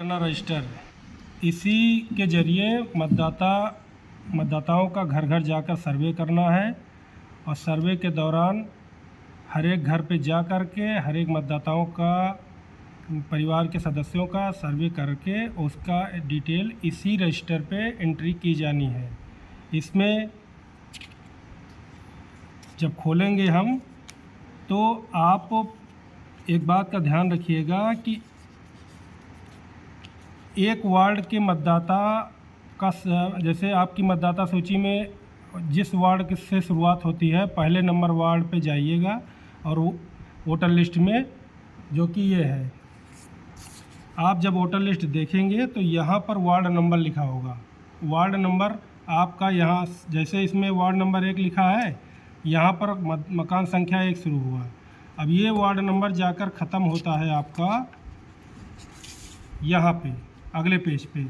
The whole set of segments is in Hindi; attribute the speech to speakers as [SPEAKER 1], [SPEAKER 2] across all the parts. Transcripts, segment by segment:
[SPEAKER 1] मतदाता रजिस्टर, इसी के ज़रिए मतदाताओं का घर घर जाकर सर्वे करना है और सर्वे के दौरान हर एक घर पे जा कर के हर एक मतदाताओं का परिवार के सदस्यों का सर्वे करके उसका डिटेल इसी रजिस्टर पे एंट्री की जानी है। इसमें जब खोलेंगे हम तो आप एक बात का ध्यान रखिएगा कि एक वार्ड के मतदाता का जैसे आपकी मतदाता सूची में जिस वार्ड से शुरुआत होती है पहले नंबर वार्ड पे जाइएगा और वोटर लिस्ट में जो कि ये है, आप जब वोटर लिस्ट देखेंगे तो यहाँ पर वार्ड नंबर लिखा होगा। वार्ड नंबर आपका यहाँ जैसे इसमें वार्ड नंबर 1 लिखा है, यहाँ पर मकान संख्या 1 शुरू हुआ। अब ये वार्ड नंबर जाकर ख़त्म होता है आपका यहाँ पे अगले पेज पे।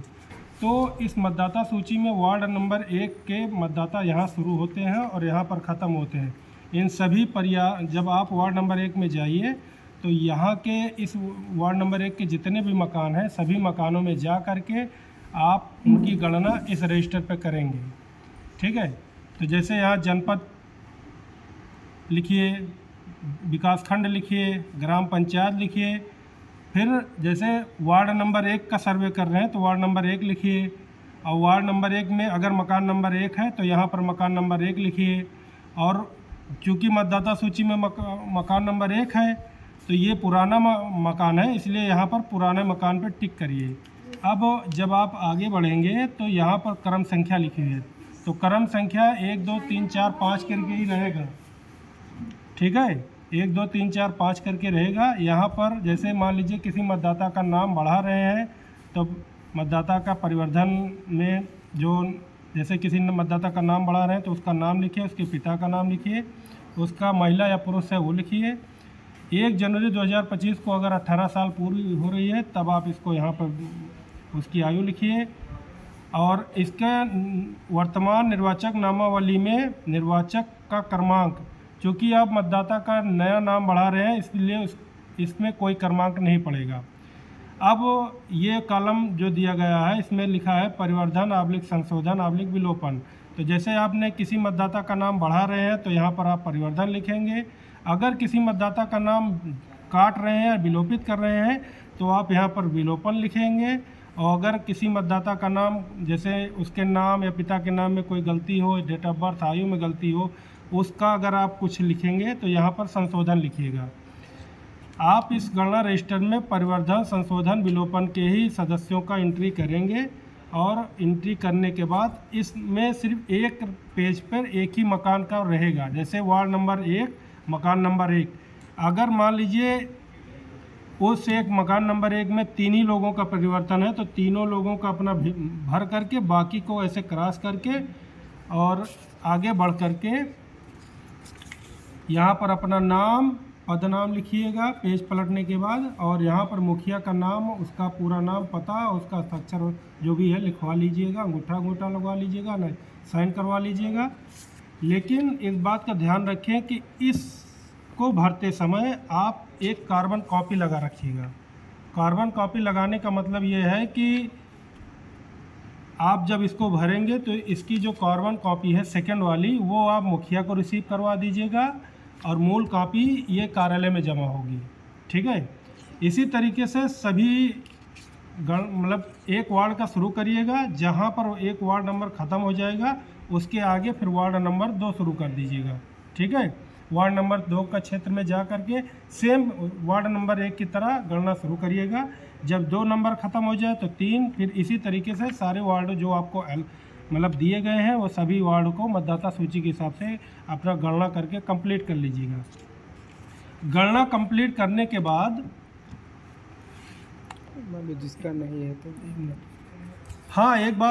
[SPEAKER 1] तो इस मतदाता सूची में वार्ड नंबर 1 के मतदाता यहाँ शुरू होते हैं और यहाँ पर ख़त्म होते हैं। इन सभी जब आप वार्ड नंबर 1 में जाइए तो यहाँ के इस वार्ड नंबर 1 के जितने भी मकान हैं सभी मकानों में जा कर के आप उनकी गणना इस रजिस्टर पर करेंगे। ठीक है, तो जैसे यहाँ जनपद लिखिए, विकास खंड लिखिए, ग्राम पंचायत लिखिए, फिर जैसे वार्ड नंबर 1 का सर्वे कर रहे हैं तो वार्ड नंबर 1 लिखिए और वार्ड नंबर 1 में अगर मकान नंबर 1 है तो यहाँ पर मकान नंबर 1 लिखिए। और चूँकि मतदाता सूची में मकान नंबर 1 है तो ये पुराना मकान है, इसलिए यहाँ पर पुराने मकान पर टिक करिए। अब जब आप आगे बढ़ेंगे तो यहाँ पर क्रम संख्या लिखी है, तो क्रम संख्या 1 2 3 4 5 करके ही रहेगा। ठीक है, 1 2 3 4 5 करके रहेगा। यहाँ पर जैसे मान लीजिए किसी मतदाता का नाम बढ़ा रहे हैं तो मतदाता का परिवर्धन में जो जैसे किसी मतदाता का नाम बढ़ा रहे हैं तो उसका नाम लिखिए, उसके पिता का नाम लिखिए, उसका महिला या पुरुष है वो लिखिए। 1 जनवरी 2025 को अगर 18 साल पूरी हो रही है तब आप इसको यहाँ पर उसकी आयु लिखिए। और इसके वर्तमान निर्वाचक नामावली में निर्वाचक का क्रमांक, चूँकि आप मतदाता का नया नाम बढ़ा रहे हैं इसलिए इसमें कोई क्रमांक नहीं पड़ेगा। अब ये कॉलम जो दिया गया है इसमें लिखा है परिवर्धन / संशोधन / विलोपन। तो जैसे आपने किसी मतदाता का नाम बढ़ा रहे हैं तो यहाँ पर आप परिवर्धन लिखेंगे। अगर किसी मतदाता का नाम काट रहे हैं, विलोपित कर रहे हैं तो आप यहाँ पर विलोपन लिखेंगे। और अगर किसी मतदाता का नाम जैसे उसके नाम या पिता के नाम में कोई गलती हो, डेट ऑफ बर्थ आयु में गलती हो, उसका अगर आप कुछ लिखेंगे तो यहाँ पर संशोधन लिखिएगा। आप इस गणना रजिस्टर में परिवर्धन, संशोधन, विलोपन के ही सदस्यों का एंट्री करेंगे और एंट्री करने के बाद इसमें सिर्फ एक पेज पर एक ही मकान का रहेगा। जैसे वार्ड नंबर 1 मकान नंबर 1, अगर मान लीजिए उस एक मकान नंबर 1 में 3 ही लोगों का परिवर्तन है तो तीनों लोगों का अपना भर करके बाकी को ऐसे क्रॉस करके और आगे बढ़ करके यहाँ पर अपना नाम, पदनाम लिखिएगा पेज पलटने के बाद। और यहाँ पर मुखिया का नाम, उसका पूरा नाम, पता, उसका हस्ताक्षर जो भी है लिखवा लीजिएगा, अंगूठा लगवा लीजिएगा, नहीं साइन करवा लीजिएगा। लेकिन एक बात का ध्यान रखें कि इसको भरते समय आप एक कार्बन कॉपी लगा रखिएगा। कार्बन कॉपी लगाने का मतलब ये है कि आप जब इसको भरेंगे तो इसकी जो कार्बन कॉपी है सेकंड वाली वो आप मुखिया को रिसीव करवा दीजिएगा और मूल कॉपी ये कार्यालय में जमा होगी। ठीक है, इसी तरीके से सभी मतलब एक वार्ड का शुरू करिएगा, जहाँ पर एक वार्ड नंबर ख़त्म हो जाएगा उसके आगे फिर वार्ड नंबर 2 शुरू कर दीजिएगा। ठीक है, वार्ड नंबर 2 का क्षेत्र में जा कर के सेम वार्ड नंबर 1 की तरह गणना शुरू करिएगा। जब 2 नंबर ख़त्म हो जाए तो 3, फिर इसी तरीके से सारे वार्ड जो आपको मतलब दिए गए हैं वो सभी वार्ड को मतदाता सूची के हिसाब से अपना गणना करके कंप्लीट कर लीजिएगा। गणना कंप्लीट करने के बाद
[SPEAKER 2] मान लो जिसका नहीं है तो
[SPEAKER 1] हाँ, एक बात